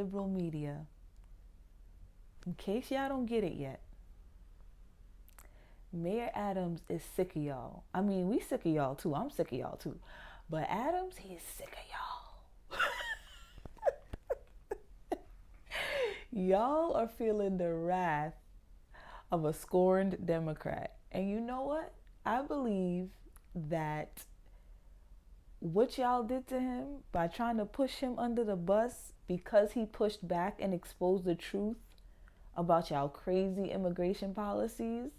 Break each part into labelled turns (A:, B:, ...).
A: liberal media, in case y'all don't get it yet, Mayor Adams is sick of y'all. I mean, we sick of y'all too. I'm sick of y'all too. But Adams, he is sick of y'all. Y'all are feeling the wrath of a scorned Democrat. And you know what? I believe that what y'all did to him by trying to push him under the bus because he pushed back and exposed the truth about y'all crazy immigration policies,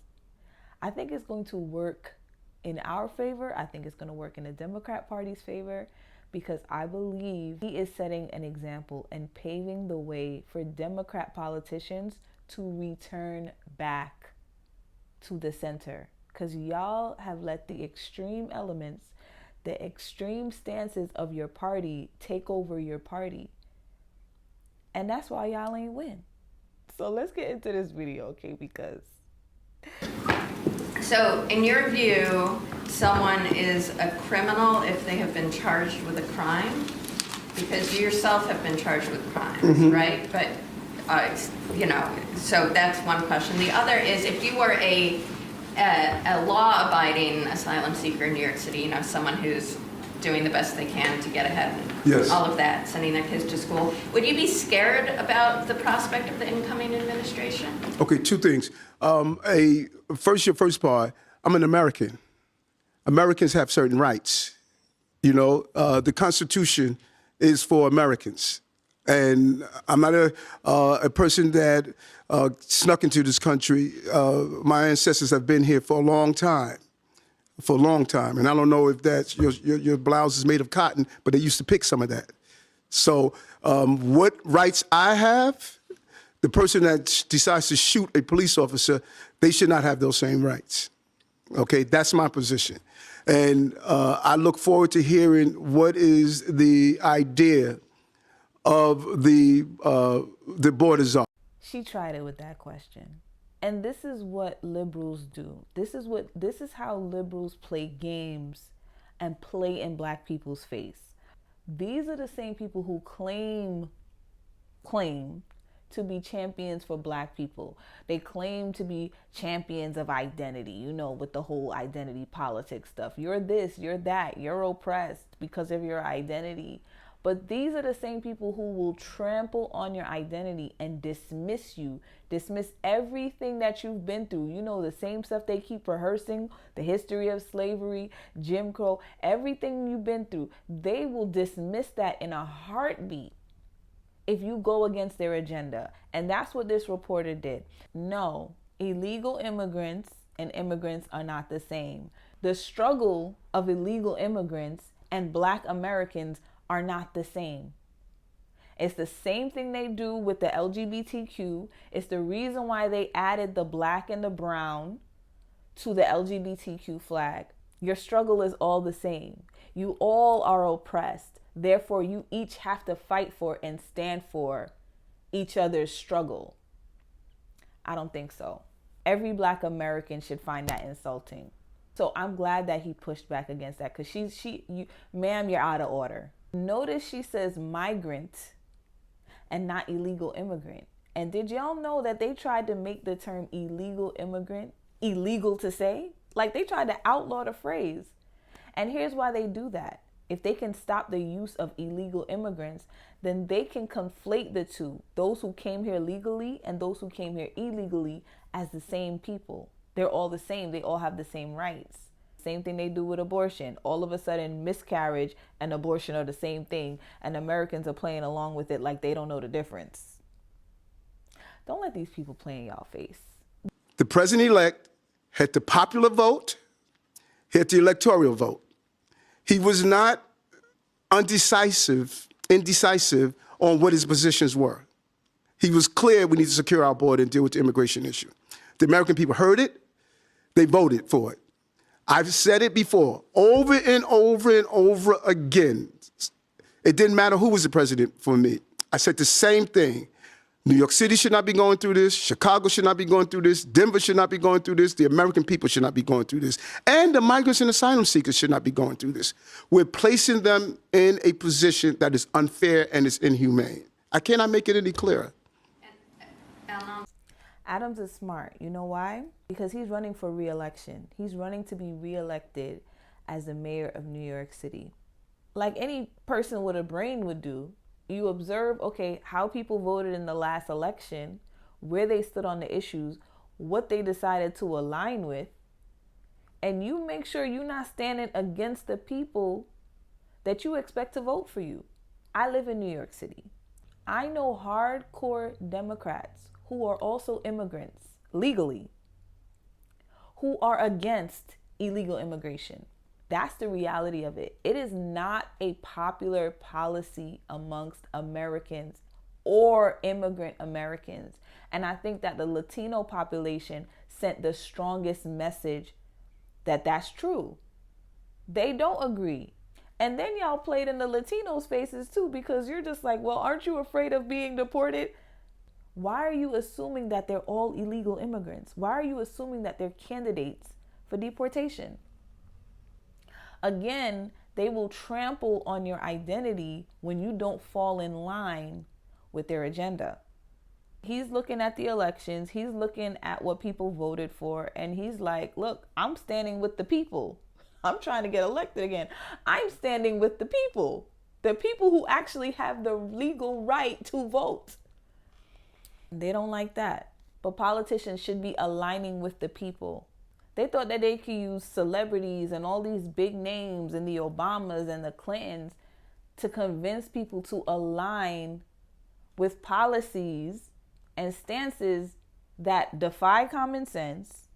A: I think it's going to work in our favor. I think it's going to work in the Democrat Party's favor, because I believe he is setting an example and paving the way for Democrat politicians to return back to the center. Because y'all have let the extreme elements, the extreme stances of your party take over your party. And that's why y'all ain't win. So let's get into this video, okay? Because...
B: So, in your view, someone is a criminal if they have been charged with a crime? Because you yourself have been charged with crimes, right? But, you know, so that's one question. The other is, if you were a law-abiding asylum seeker in New York City, you know, someone who's doing the best they can to get ahead, all of that, sending their kids to school, would you be scared about the prospect of the incoming administration?
C: Okay, two things. Your first part, I'm an American. Americans have certain rights. You know, the Constitution is for Americans. And I'm not a person that snuck into this country. My ancestors have been here for a long time. And I don't know if that's your blouse is made of cotton, but they used to pick some of that. So what rights I have, the person that decides to shoot a police officer, they should not have those same rights. Okay, that's my position. And I look forward to hearing what is the idea of the borders are.
A: She tried it with that question. And this is what liberals do. This is how liberals play games and play in black people's face. These are the same people who claim to be champions for black people. They claim to be champions of identity, you know, with the whole identity politics stuff. You're this, you're that, you're oppressed because of your identity. But these are the same people who will trample on your identity and dismiss you, dismiss everything that you've been through. You know, the same stuff they keep rehearsing, the history of slavery, Jim Crow, everything you've been through. They will dismiss that in a heartbeat if you go against their agenda. And that's what this reporter did. No, illegal immigrants and immigrants are not the same. The struggle of illegal immigrants and black Americans are not the same. It's the same thing they do with the LGBTQ. It's the reason why they added the black and the brown to the LGBTQ flag. Your struggle is all the same. You all are oppressed. Therefore, you each have to fight for and stand for each other's struggle. I don't think so. Every black American should find that insulting. So I'm glad that he pushed back against that, because ma'am, you're out of order. Notice she says migrant and not illegal immigrant. And did y'all know that they tried to make the term illegal immigrant illegal to say? Like, they tried to outlaw the phrase. And here's why they do that. If they can stop the use of illegal immigrants, then they can conflate the two, those who came here legally and those who came here illegally, as the same people. They're all the same. They all have the same rights. Same thing they do with abortion. All of a sudden, miscarriage and abortion are the same thing, and Americans are playing along with it like they don't know the difference. Don't let these people play in y'all face.
C: The president-elect had the popular vote, he had the electoral vote. He was not indecisive on what his positions were. He was clear we need to secure our border and deal with the immigration issue. The American people heard it. They voted for it. I've said it before, over and over and over again. It didn't matter who was the president for me. I said the same thing. New York City should not be going through this. Chicago should not be going through this. Denver should not be going through this. The American people should not be going through this. And the migrants and asylum seekers should not be going through this. We're placing them in a position that is unfair and is inhumane. I cannot make it any clearer.
A: Adams is smart. You know why? Because he's running for re-election. He's running to be re-elected as the mayor of New York City. Like any person with a brain would do, you observe, okay, how people voted in the last election, where they stood on the issues, what they decided to align with, and you make sure you're not standing against the people that you expect to vote for you. I live in New York City. I know hardcore Democrats who are also immigrants legally, who are against illegal immigration. That's the reality of it. It is not a popular policy amongst Americans or immigrant Americans. And I think that the Latino population sent the strongest message that that's true. They don't agree. And then y'all played in the Latinos' faces too, because you're just like, well, aren't you afraid of being deported? Why are you assuming that they're all illegal immigrants? Why are you assuming that they're candidates for deportation? Again, they will trample on your identity when you don't fall in line with their agenda. He's looking at the elections. He's looking at what people voted for. And he's like, look, I'm standing with the people. I'm trying to get elected again. I'm standing with the people who actually have the legal right to vote. They don't like that. But politicians should be aligning with the people. They thought that they could use celebrities and all these big names and the Obamas and the Clintons to convince people to align with policies and stances that defy common sense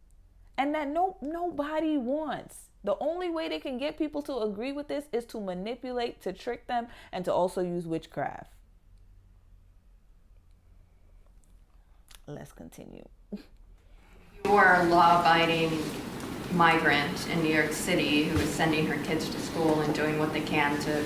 A: and that nobody wants. The only way they can get people to agree with this is to manipulate, to trick them, and to also use witchcraft. Let's continue.
B: You are a law-abiding migrant in New York City who is sending her kids to school and doing what they can to,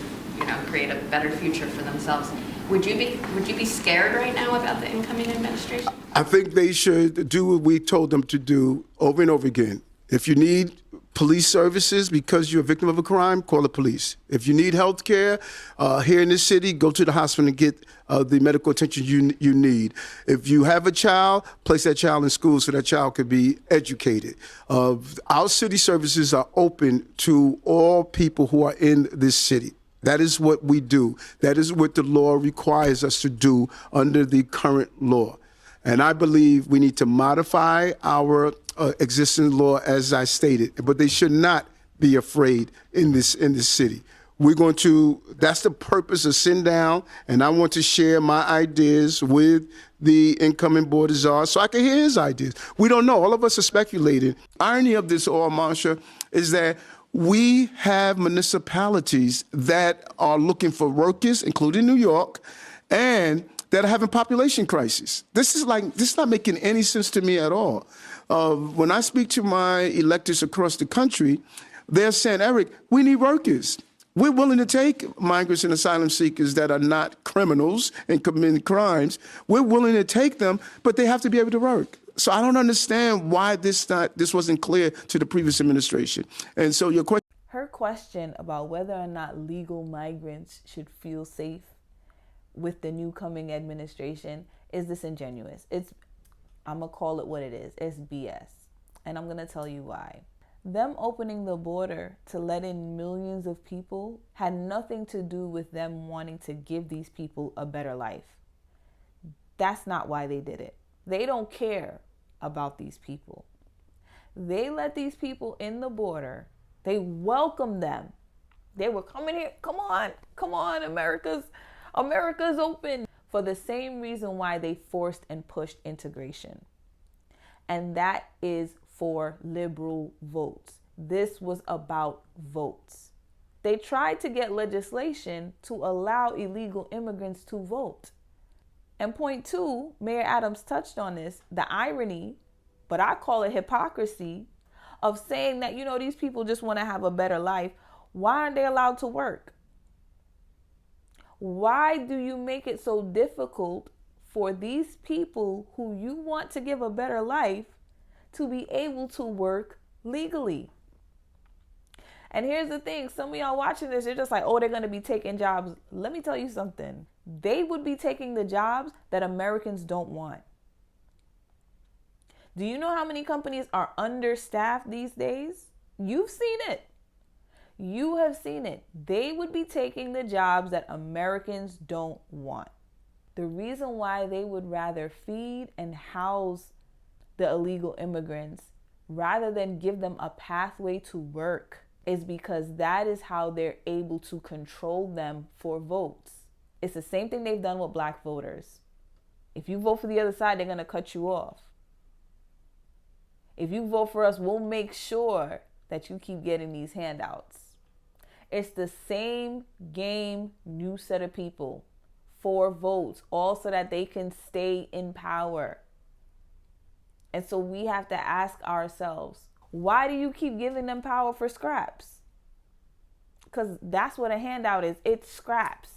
B: create a better future for themselves. Would you be scared right now about the incoming administration?
C: I think they should do what we told them to do over and over again. If you need police services because you're a victim of a crime, call the police. If you need health care here in this city, go to the hospital and get the medical attention you need. If you have a child, place that child in school so that child could be educated. Our city services are open to all people who are in this city. That is what we do. That is what the law requires us to do under the current law. And I believe we need to modify our existing law, as I stated, but they should not be afraid in this city. We're going to, that's the purpose of sitting down, and I want to share my ideas with the incoming board of czars so I can hear his ideas. We don't know. All of us are speculating. Irony of this all, Marsha, is that we have municipalities that are looking for workers, including New York, and that are having population crisis. This is not making any sense to me at all. When I speak to my electors across the country, they're saying, Eric, we need workers. We're willing to take migrants and asylum seekers that are not criminals and committing crimes. We're willing to take them, but they have to be able to work. So I don't understand why this wasn't clear to the previous administration. And so your question.
A: Her question about whether or not legal migrants should feel safe with the new coming administration is disingenuous. I'm going to call it what it is. It's BS. And I'm going to tell you why. Them opening the border to let in millions of people had nothing to do with them wanting to give these people a better life. That's not why they did it. They don't care about these people. They let these people in the border. They welcomed them. They were coming here. Come on, America's open. For the same reason why they forced and pushed integration. And that is for liberal votes. This was about votes. They tried to get legislation to allow illegal immigrants to vote. And point two, Mayor Adams touched on this, the irony, but I call it hypocrisy, of saying that, these people just want to have a better life. Why aren't they allowed to work? Why do you make it so difficult for these people who you want to give a better life to be able to work legally? And here's the thing. Some of y'all watching this, you're just like, oh, they're going to be taking jobs. Let me tell you something. they would be taking the jobs that Americans don't want. Do you know how many companies are understaffed these days? You've seen it. You have seen it. They would be taking the jobs that Americans don't want. The reason why they would rather feed and house the illegal immigrants rather than give them a pathway to work is because that is how they're able to control them for votes. It's the same thing they've done with black voters. If you vote for the other side, they're going to cut you off. If you vote for us, we'll make sure that you keep getting these handouts. It's the same game, new set of people, 4 votes, all so that they can stay in power. And so we have to ask ourselves, why do you keep giving them power for scraps? Because that's what a handout is. It's scraps.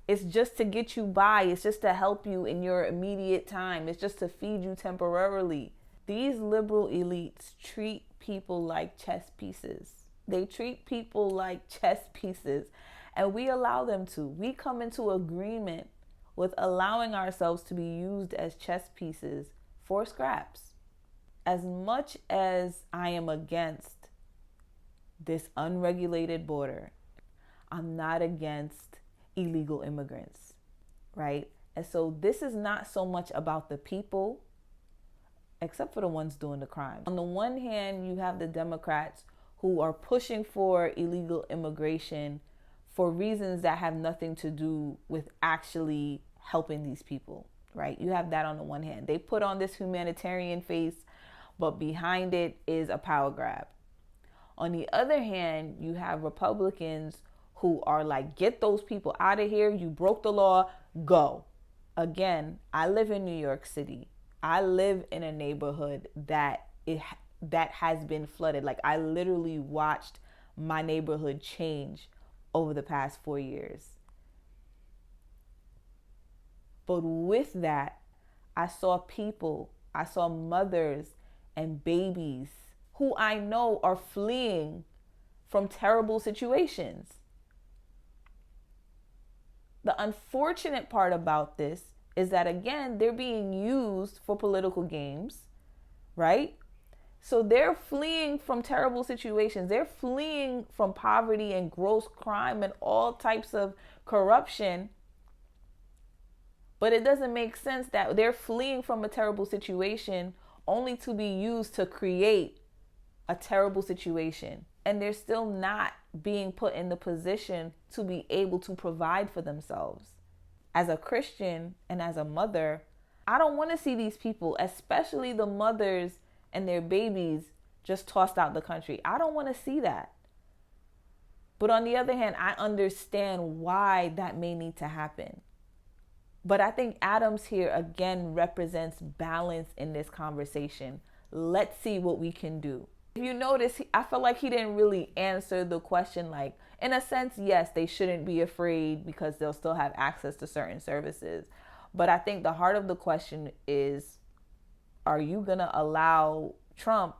A: It's just to get you by. It's just to help you in your immediate time. It's just to feed you temporarily. These liberal elites treat people like chess pieces. They treat people like chess pieces, and we allow them to. We come into agreement with allowing ourselves to be used as chess pieces for scraps. As much as I am against this unregulated border, I'm not against illegal immigrants, right? And so this is not so much about the people, except for the ones doing the crime. On the one hand, you have the Democrats who are pushing for illegal immigration for reasons that have nothing to do with actually helping these people, right? You have that on the one hand. They put on this humanitarian face, but behind it is a power grab. On the other hand, you have Republicans who are like, get those people out of here. You broke the law, go. Again, I live in New York City. I live in a neighborhood that has been flooded. Like, I literally watched my neighborhood change over the past 4 years. But with that, I saw mothers and babies who I know are fleeing from terrible situations. The unfortunate part about this is that, again, they're being used for political games, right? So they're fleeing from terrible situations. They're fleeing from poverty and gross crime and all types of corruption. But it doesn't make sense that they're fleeing from a terrible situation only to be used to create a terrible situation. And they're still not being put in the position to be able to provide for themselves. As a Christian and as a mother, I don't want to see these people, especially the mothers and their babies, just tossed out the country. I don't want to see that. But on the other hand, I understand why that may need to happen. But I think Adams here again represents balance in this conversation. Let's see what we can do. If you notice, I feel like he didn't really answer the question. Like, in a sense, yes, they shouldn't be afraid because they'll still have access to certain services. But I think the heart of the question is, are you going to allow Trump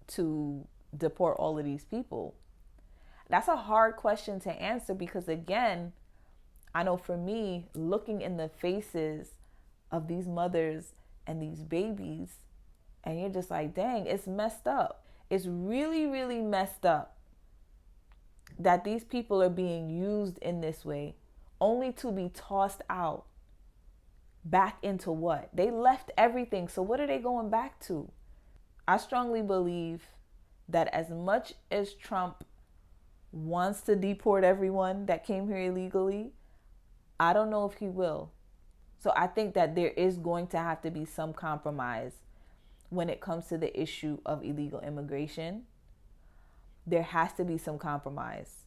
A: to deport all of these people? That's a hard question to answer because, again, I know for me, looking in the faces of these mothers and these babies, and you're just like, dang, it's messed up. It's really, really messed up that these people are being used in this way, only to be tossed out. Back into what? They left everything. So what are they going back to? I strongly believe that as much as Trump wants to deport everyone that came here illegally, I don't know if he will. So I think that there is going to have to be some compromise when it comes to the issue of illegal immigration. There has to be some compromise.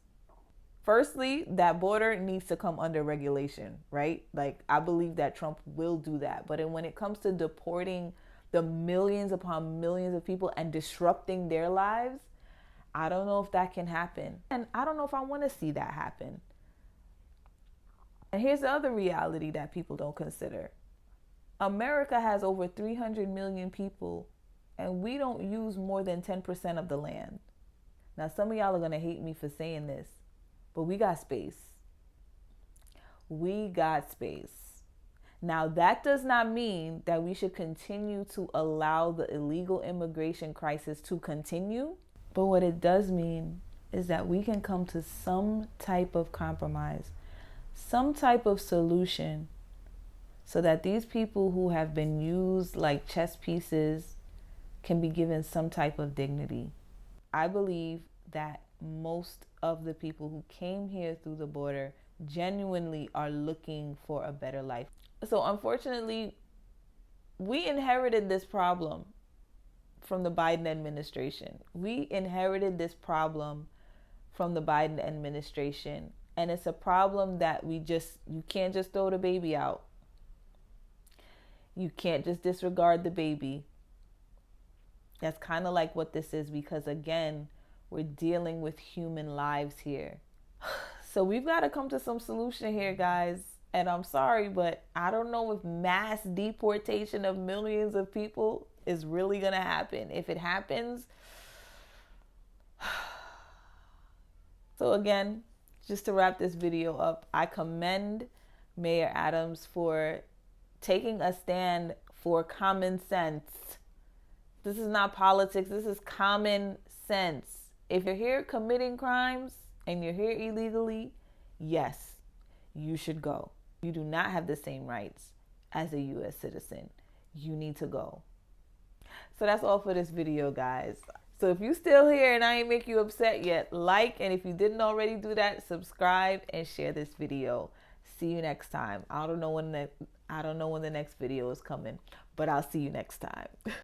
A: Firstly, that border needs to come under regulation, right? Like, I believe that Trump will do that. But when it comes to deporting the millions upon millions of people and disrupting their lives, I don't know if that can happen. And I don't know if I want to see that happen. And here's the other reality that people don't consider. America has over 300 million people, and we don't use more than 10% of the land. Now, some of y'all are going to hate me for saying this, but we got space. we got space. Now, that does not mean that we should continue to allow the illegal immigration crisis to continue. But what it does mean is that we can come to some type of compromise, some type of solution, so that these people who have been used like chess pieces can be given some type of dignity. I believe that most of the people who came here through the border genuinely are looking for a better life. So unfortunately, we inherited this problem from the Biden administration. We inherited this problem from the Biden administration. And it's a problem that you can't just throw the baby out. You can't just disregard the baby. That's kind of like what this is, because again, we're dealing with human lives here. So we've got to come to some solution here, guys. And I'm sorry, but I don't know if mass deportation of millions of people is really going to happen. If it happens. So again, just to wrap this video up, I commend Mayor Adams for taking a stand for common sense. This is not politics. This is common sense. If you're here committing crimes and you're here illegally, yes, you should go. You do not have the same rights as a U.S. citizen. You need to go. So that's all for this video, guys. So if you're still here and I ain't make you upset yet, like, and if you didn't already do that, subscribe and share this video. See you next time. I don't know when the next video is coming, but I'll see you next time.